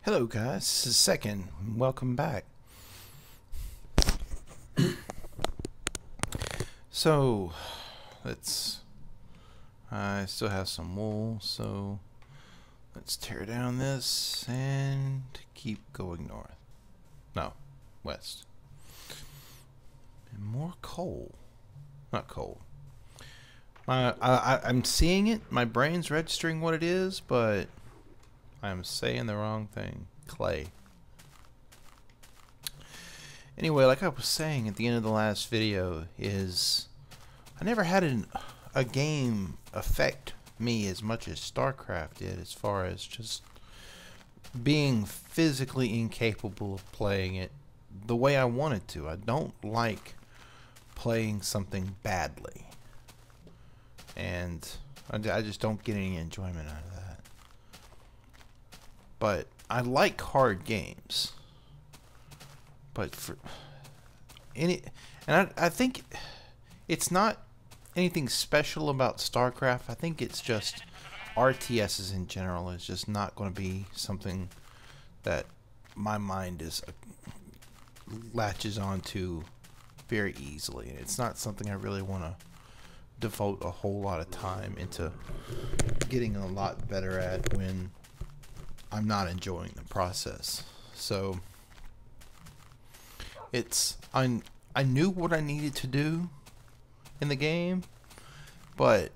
Hello guys, this is Second. Welcome back. So, I still have some wool, so let's tear down this and keep going north. No, west. And more coal. Not coal. I'm seeing it, my brain's registering what it is, but I'm saying the wrong thing. Clay. Anyway, like I was saying at the end of the last video, I never had a game affect me as much as StarCraft did, as far as just being physically incapable of playing it the way I wanted to. I don't like playing something badly, and I just don't get any enjoyment out of that. But I like hard games. But for I think it's not anything special about StarCraft. I think it's just RTSs in general is just not going to be something that my mind latches onto very easily. It's not something I really want to devote a whole lot of time into getting a lot better at when I'm not enjoying the process. So I knew what I needed to do in the game, but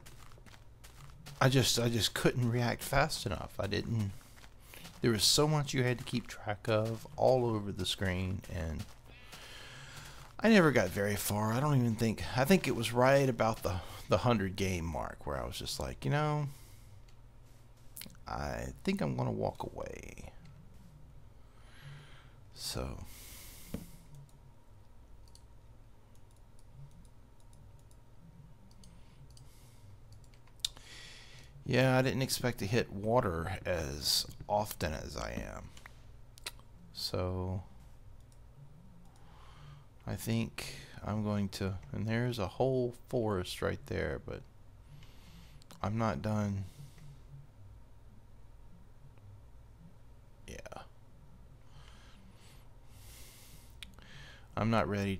I just couldn't react fast enough. There was so much you had to keep track of all over the screen, and I never got very far. I think it was right about the 100 game mark where I was just like, I think I'm gonna walk away. So yeah, I didn't expect to hit water as often as I am. So I think I'm going to, and there's a whole forest right there, but I'm not done. Yeah. I'm not ready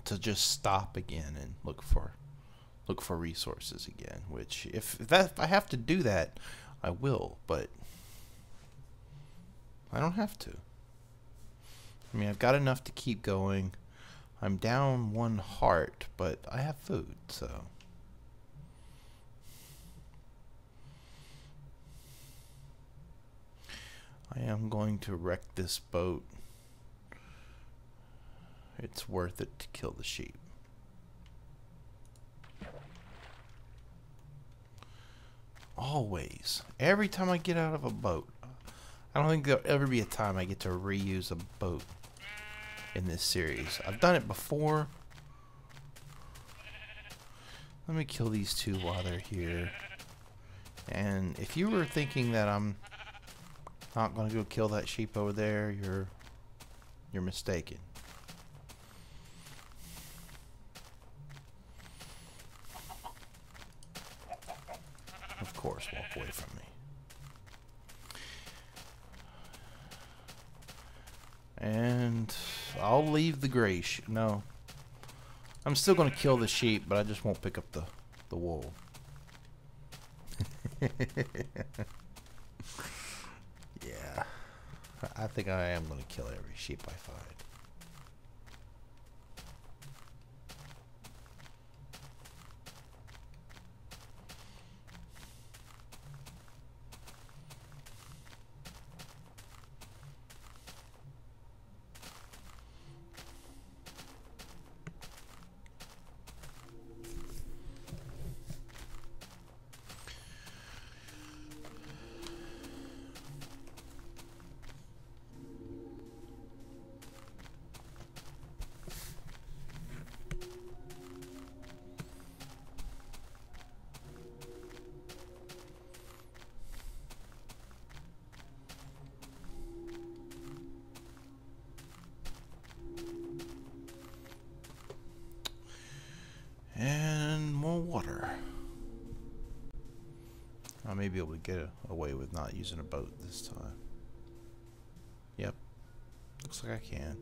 to just stop again and look for resources again, which if I have to do that, I will, but I don't have to. I mean, I've got enough to keep going. I'm down 1 heart, but I have food, so I am going to wreck this boat. It's worth it to kill the sheep. Always. Every time I get out of a boat. I don't think there'll ever be a time I get to reuse a boat in this series. I've done it before. Let me kill these two while they're here. And if you were thinking that I'm not going to go kill that sheep over there, you're mistaken. Of course, walk away from me. And I'll leave the gray sheep. No. I'm still going to kill the sheep, but I just won't pick up the wool. Yeah. I think I am going to kill every sheep I find. And more water. I may be able to get away with not using a boat this time. Looks like I can.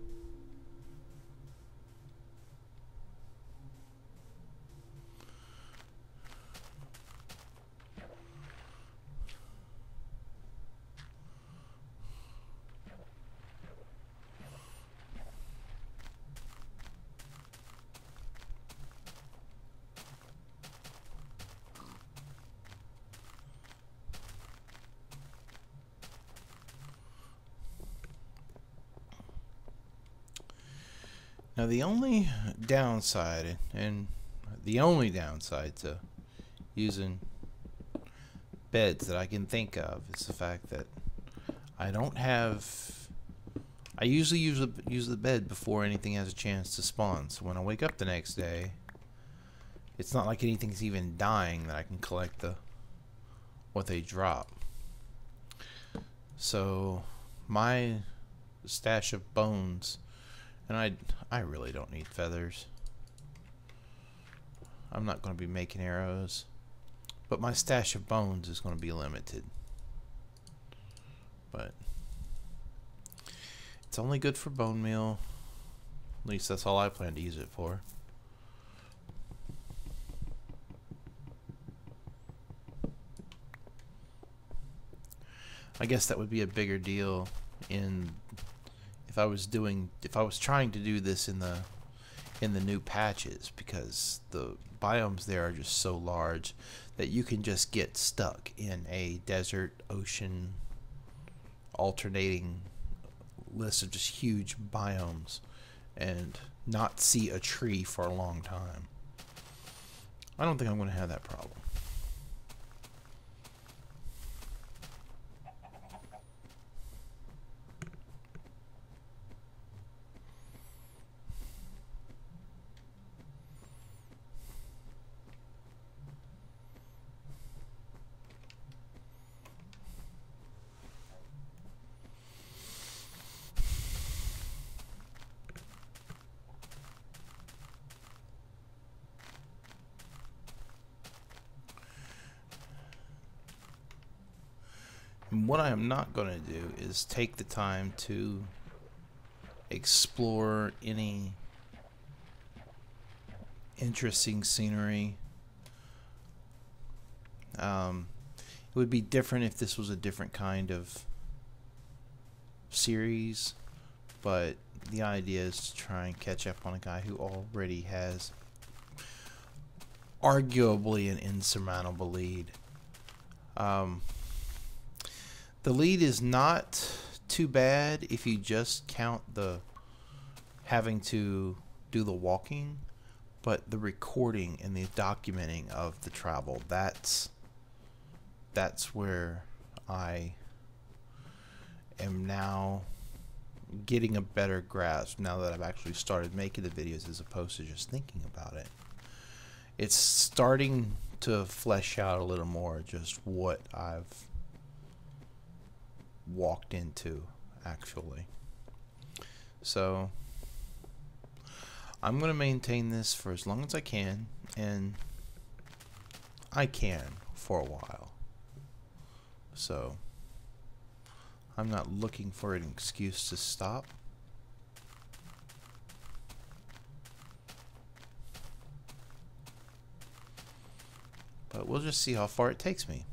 Now the only downside, and the only downside to using beds that I can think of, is the fact that I don't have... I usually use the bed before anything has a chance to spawn, so when I wake up the next day, it's not like anything's even dying that I can collect what they drop. So my stash of bones, and I really don't need feathers. I'm not going to be making arrows, but my stash of bones is going to be limited. But it's only good for bone meal. At least that's all I plan to use it for. I guess that would be a bigger deal if I was trying to do this in the new patches, because the biomes there are just so large that you can just get stuck in a desert, ocean, alternating list of just huge biomes and not see a tree for a long time. I don't think I'm going to have that problem. And what I am not going to do is take the time to explore any interesting scenery. It would be different if this was a different kind of series, but the idea is to try and catch up on a guy who already has arguably an insurmountable lead. The lead is not too bad if you just count the having to do the walking, but the recording and the documenting of the travel, that's where I am now getting a better grasp, now that I've actually started making the videos as opposed to just thinking about it. It's starting to flesh out a little more just what I've walked into actually. So I'm going to maintain this for as long as I can, and I can for a while. So I'm not looking for an excuse to stop. But we'll just see how far it takes me.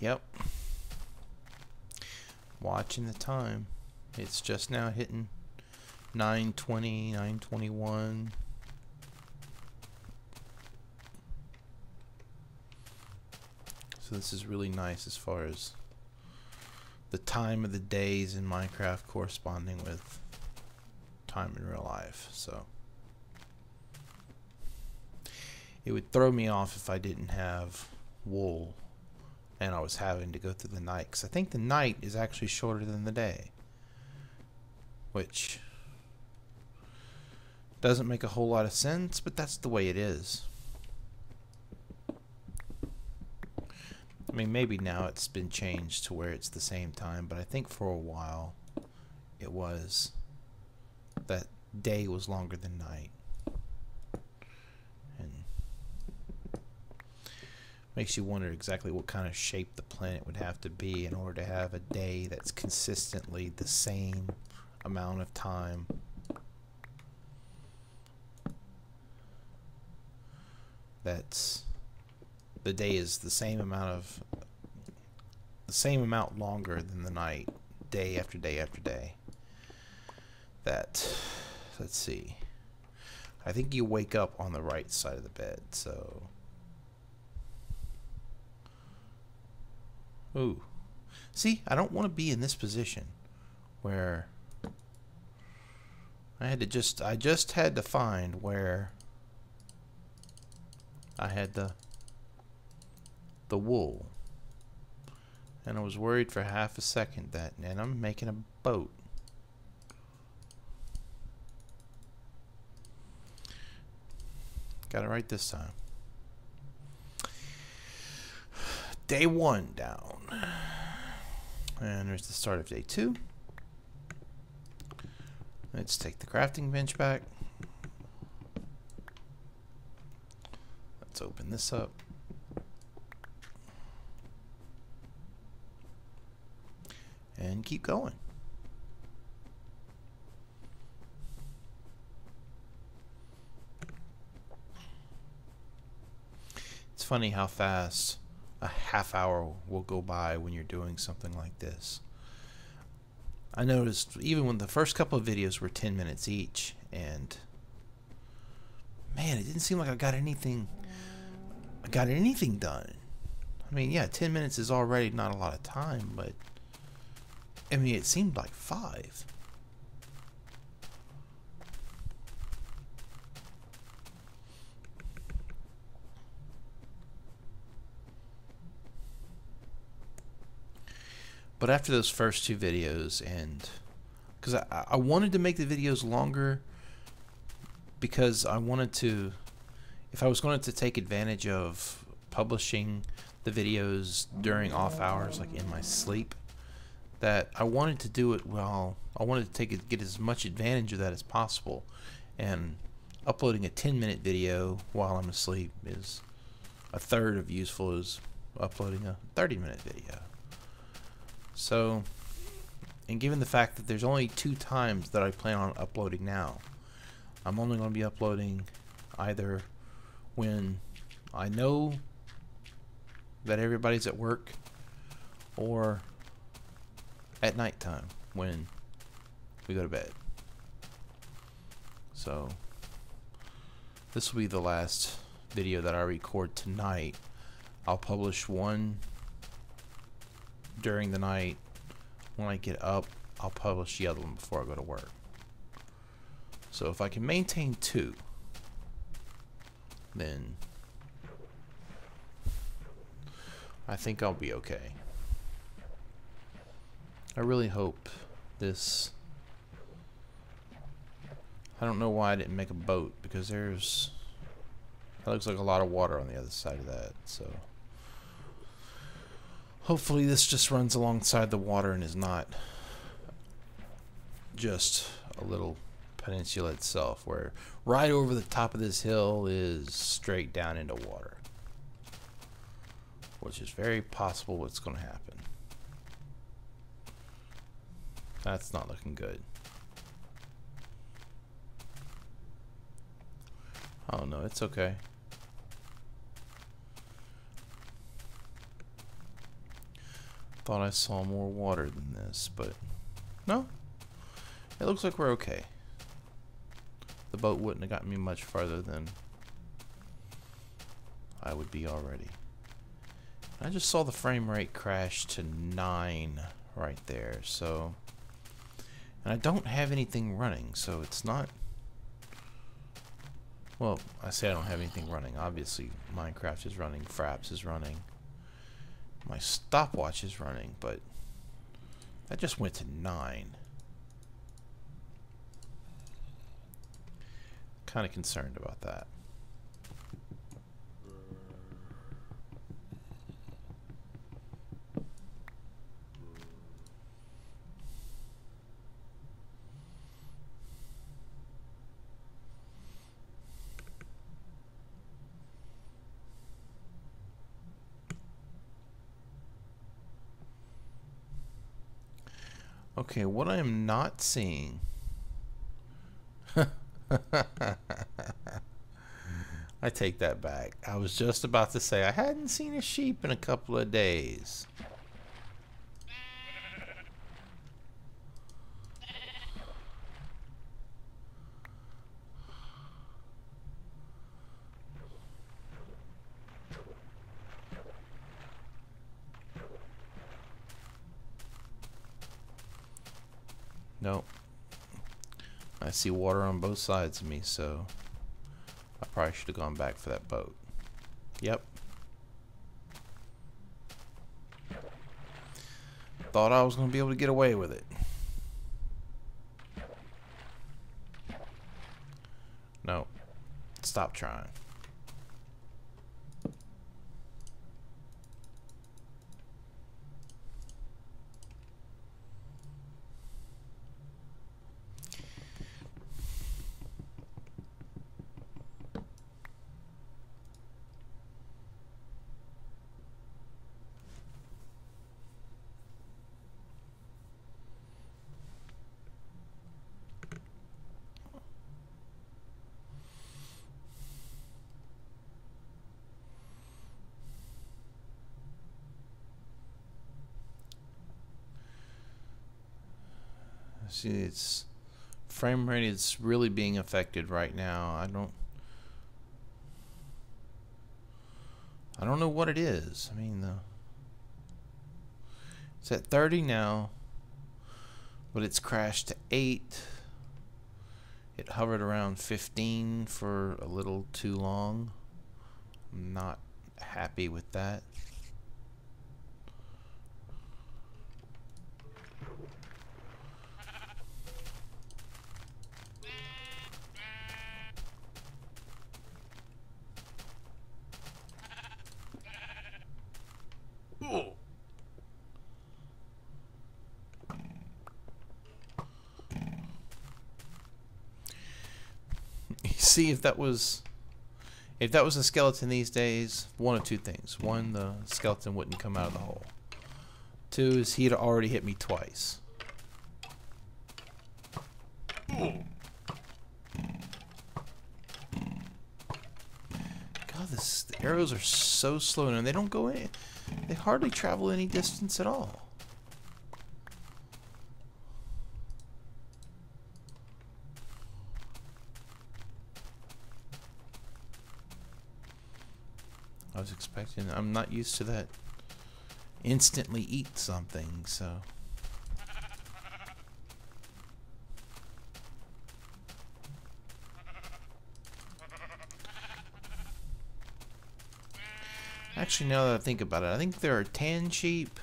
Yep. Watching the time. It's just now hitting 9:20, 9:21. So this is really nice as far as the time of the days in Minecraft corresponding with time in real life. So it would throw me off if I didn't have wool and I was having to go through the night, because I think the night is actually shorter than the day, which doesn't make a whole lot of sense, but that's the way it is. I mean, maybe now it's been changed to where it's the same time, but I think for a while it was that day was longer than night. And makes you wonder exactly what kind of shape the planet would have to be in order to have a day that's consistently the same amount of time. That's the day is the same amount longer than the night, day after day after day. That, let's see, I think you wake up on the right side of the bed, so ooh, see, I don't want to be in this position where I just had to find where I had the wool, and I was worried for half a second that, and I'm making a boat. Got it right this time. Day 1 down, and there's the start of day 2. Let's take the crafting bench back. Let's open this up. And keep going. It's funny how fast a half hour will go by when you're doing something like this. I noticed even when the first couple of videos were 10 minutes each, and man, it didn't seem like I got anything done. I mean, yeah, 10 minutes is already not a lot of time, but I mean, it seemed like 5. But after those first 2 videos, and because I wanted to make the videos longer, because I wanted to, if I was going to take advantage of publishing the videos during off hours, like in my sleep, that I wanted to do it while I wanted to get as much advantage of that as possible. And uploading a 10-minute video while I'm asleep is a third of useful as uploading a 30-minute video. So, and given the fact that there's only 2 times that I plan on uploading now, I'm only going to be uploading either when I know that everybody's at work, or at nighttime when we go to bed. So this will be the last video that I record tonight. I'll publish one during the night. When I get up, I'll publish the other one before I go to work. So if I can maintain 2, then I think I'll be okay. I really hope this, I don't know why I didn't make a boat, because that looks like a lot of water on the other side of that. So hopefully this just runs alongside the water and is not just a little peninsula itself, where right over the top of this hill is straight down into water, which is very possible what's going to happen. That's not looking good. Oh no, it's okay. Thought I saw more water than this, but no. It looks like we're okay. The boat wouldn't have gotten me much farther than I would be already. I just saw the frame rate crash to 9 right there, so, and I don't have anything running, so it's not, well, I say I don't have anything running. Obviously Minecraft is running, Fraps is running, my stopwatch is running, but that just went to 9. Kind of concerned about that. Okay, what I am not seeing. I take that back. I was just about to say I hadn't seen a sheep in a couple of days. Nope. I see water on both sides of me, so I probably should have gone back for that boat. Yep. Thought I was going to be able to get away with it. No. Stop trying. See, it's frame rate is really being affected right now. I don't know what it is. I mean, it's at 30 now, but it's crashed to 8. It hovered around 15 for a little too long. I'm not happy with that. See, if that was a skeleton these days, one of two things. One, the skeleton wouldn't come out of the hole. Two is he'd already hit me twice. God, the arrows are so slow and they don't go in. They hardly travel any distance at all. I was expecting. I'm not used to that. Instantly eat something, so. Actually, now that I think about it, I think there are tan sheep.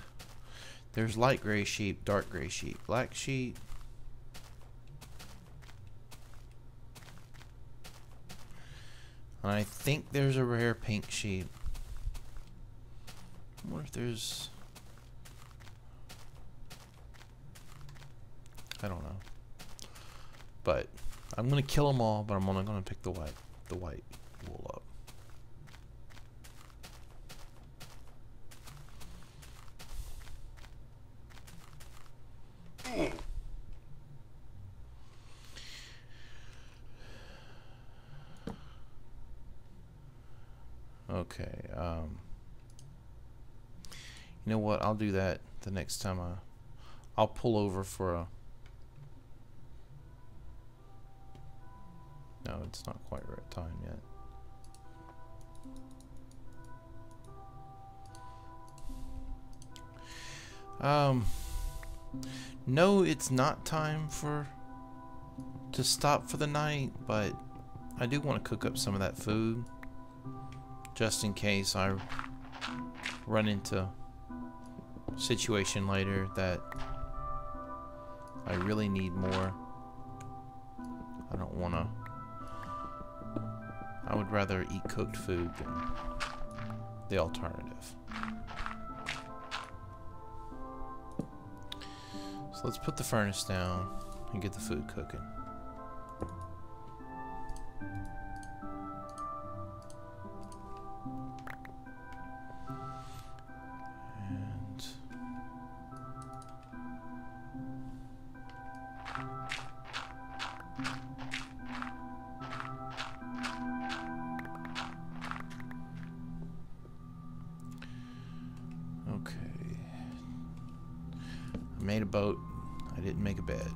There's light gray sheep, dark gray sheep, black sheep. And I think there's a rare pink sheep. I wonder if there's... I don't know. But I'm gonna kill them all, but I'm only gonna pick the white wool up. Okay, you know what, I'll do that the next time I'll pull over for a... No, it's not quite right time yet. No, it's not time to stop for the night, but I do want to cook up some of that food just in case I run into a situation later that I really need more. I don't want to... I would rather eat cooked food than the alternative. So let's put the furnace down and get the food cooking. And made a boat. I didn't make a bed.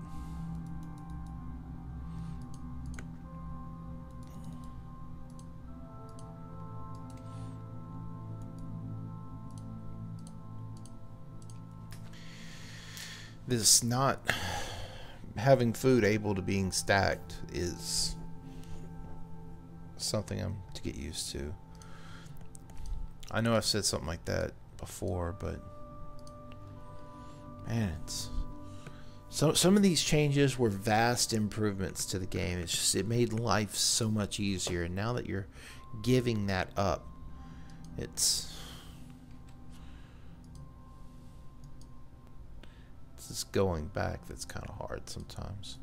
This not having food able to being stacked is something I'm to get used to. I know I've said something like that before, but man, some of these changes were vast improvements to the game. It's just, it made life so much easier, and now that you're giving that up, it's just going back that's kind of hard sometimes.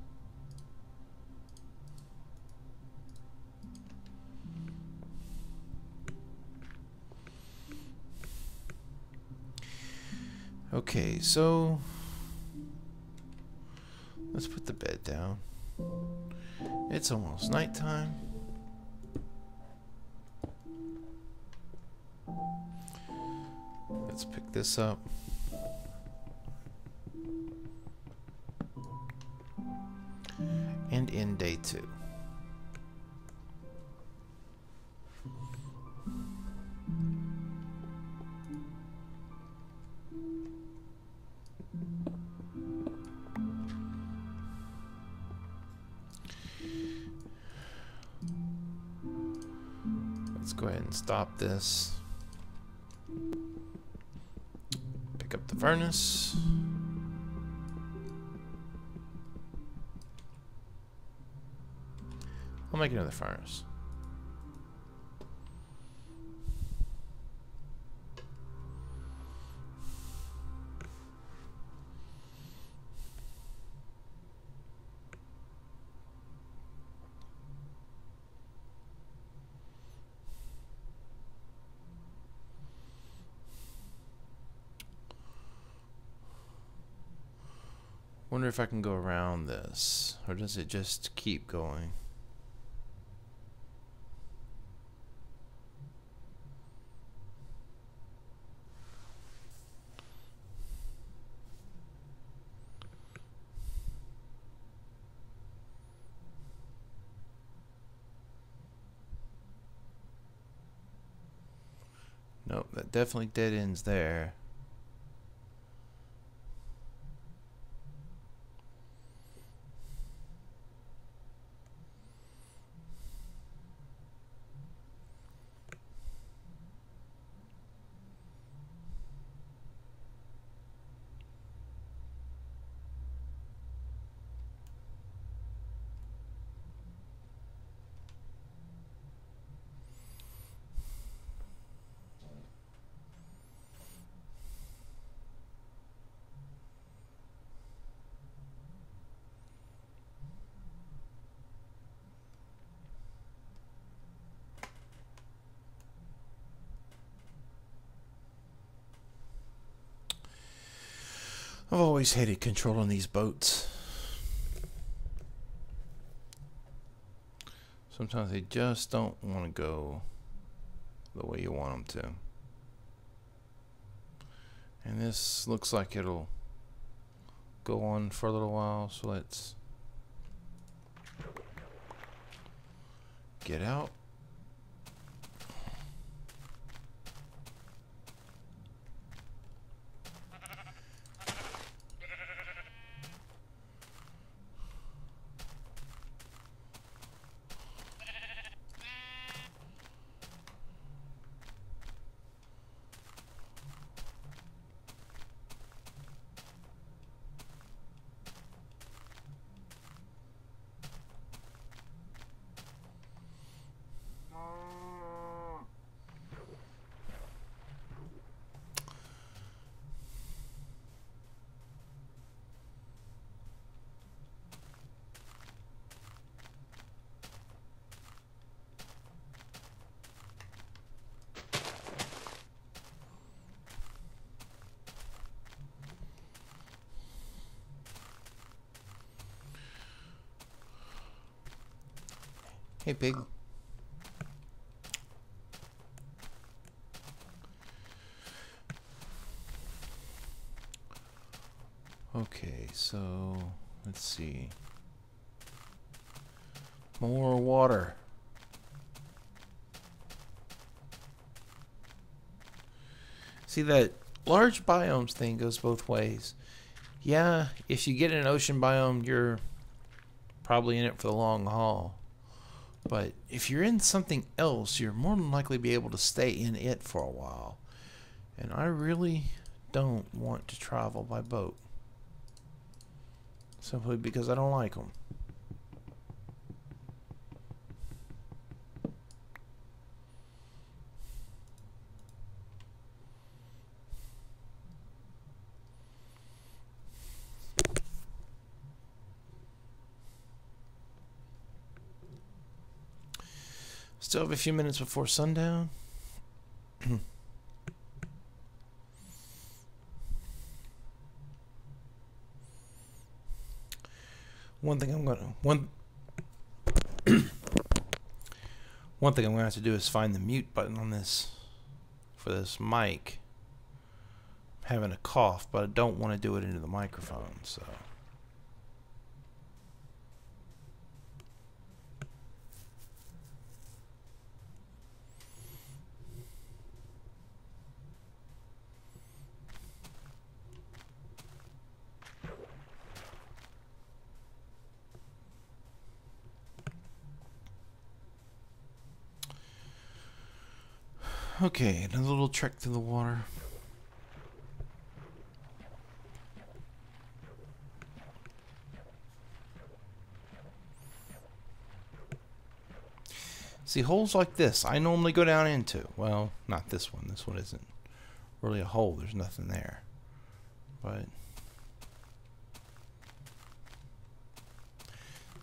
Okay, so let's put the bed down. It's almost nighttime. Let's pick this up. And end day 2. Let's go ahead and stop this. Pick up the furnace. I'll make another furnace. Wonder if I can go around this, or does it just keep going? Nope, that definitely dead ends there. I've always hated controlling these boats. Sometimes they just don't want to go the way you want them to. And this looks like it'll go on for a little while, so let's get out. Hey, pig. Okay, so let's see. More water. See, that large biomes thing goes both ways. Yeah, if you get an ocean biome, you're probably in it for the long haul. But if you're in something else, you're more than likely to be able to stay in it for a while. And I really don't want to travel by boat. Simply because I don't like them. Still have a few minutes before sundown. One thing I'm gonna have to do is find the mute button on this for this mic. I'm having a cough, but I don't want to do it into the microphone, so. Okay, another little trek through the water. See, holes like this, I normally go down into. Well, not this one. This one isn't really a hole. There's nothing there. But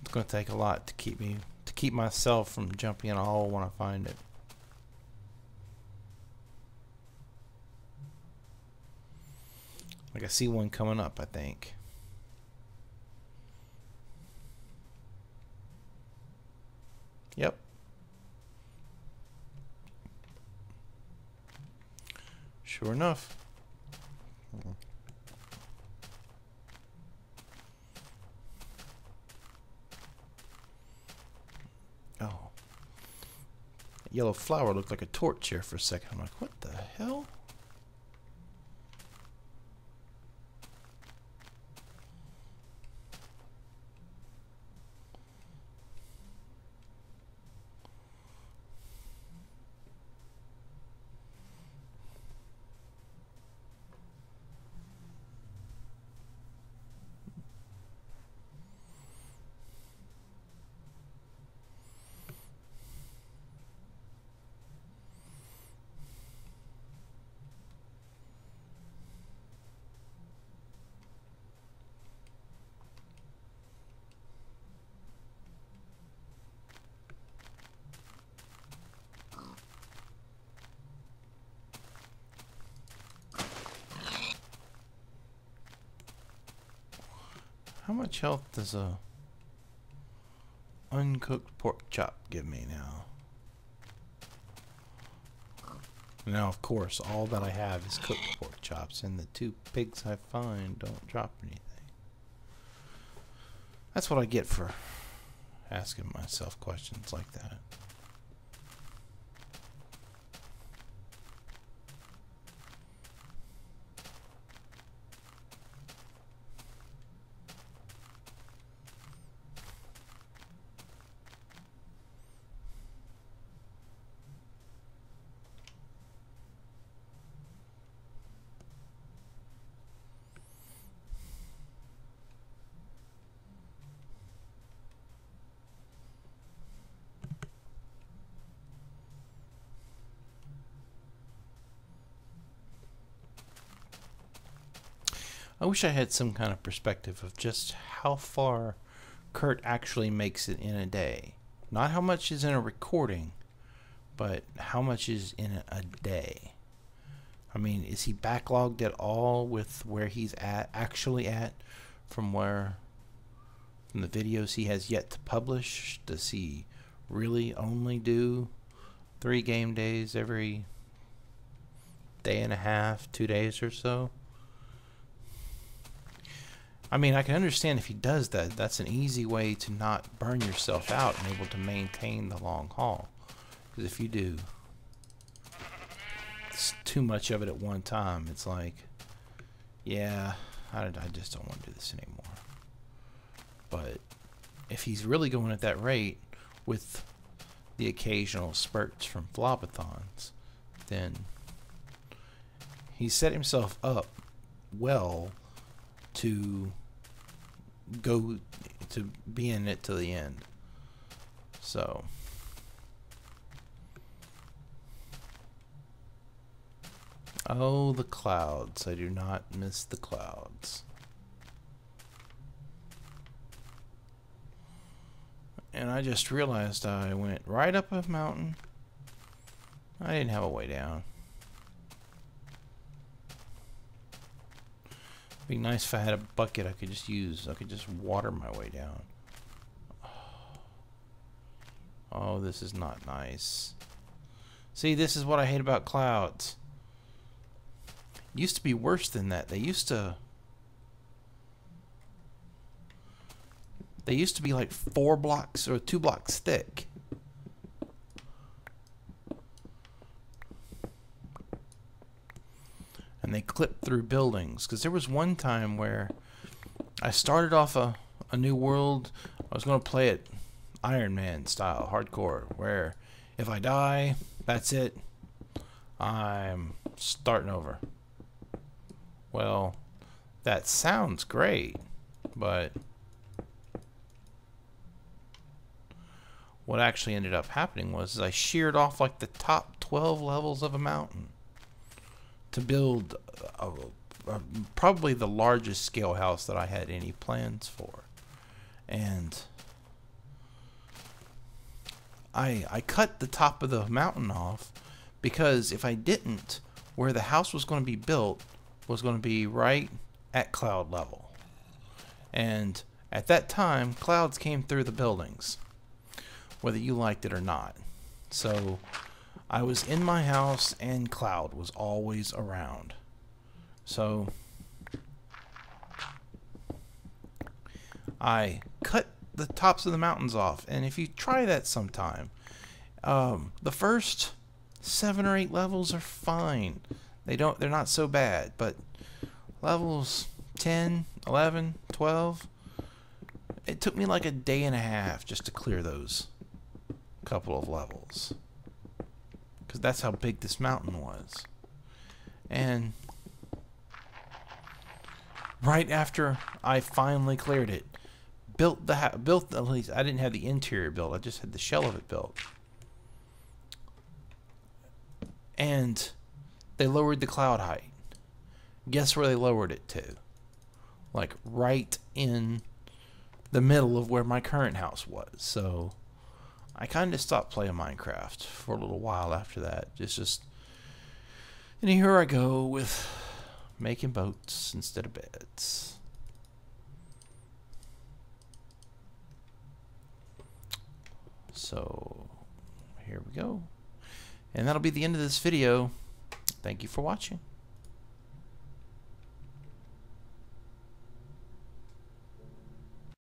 it's going to take a lot to keep myself from jumping in a hole when I find it. Like, I see one coming up, I think. Yep. Sure enough. Oh. That yellow flower looked like a torch here for a second. I'm like, what the hell? How much health does a uncooked pork chop give me now? Now, of course, all that I have is cooked pork chops, and the 2 pigs I find don't drop anything. That's what I get for asking myself questions like that. I wish I had some kind of perspective of just how far Kurt actually makes it in a day. Not how much is in a recording, but how much is in a day. I mean, is he backlogged at all with where he's actually at from the videos he has yet to publish? Does he really only do 3 game days every day and a half, 2 days or so? I mean, I can understand if he does that. That's an easy way to not burn yourself out and able to maintain the long haul. Because if you do too much of it at one time, it's like, yeah, I just don't want to do this anymore. But if he's really going at that rate with the occasional spurts from flopathons, then he set himself up well to go to be in it to the end. So oh, the clouds. I do not miss the clouds. And I just realized I went right up a mountain. I didn't have a way down. It'd be nice if I had a bucket I could just use. I could just water my way down. Oh, this is not nice. See, this is what I hate about clouds. It used to be worse than that. They used to be like 4 blocks or 2 blocks thick. And they clipped through buildings. Because there was one time where I started off a new world. I was going to play it Iron Man style, hardcore, where if I die, that's it. I'm starting over. Well, that sounds great, but what actually ended up happening was I sheared off like the top 12 levels of a mountain to build probably the largest scale house that I had any plans for. And I cut the top of the mountain off because if I didn't, where the house was going to be built was going to be right at cloud level. And at that time, clouds came through the buildings, whether you liked it or not. So I was in my house and cloud was always around. So I cut the tops of the mountains off, and if you try that sometime, the first 7 or 8 levels are fine. They're not so bad, but levels 10, 11, 12, it took me like a day and a half just to clear those couple of levels, because that's how big this mountain was. And right after I finally cleared it, built at least I didn't have the interior built, I just had the shell of it built, and they lowered the cloud height. Guess where they lowered it to? Like right in the middle of where my current house was. So I kind of stopped playing Minecraft for a little while after that. And here I go with making boats instead of beds. So here we go. And that'll be the end of this video. Thank you for watching.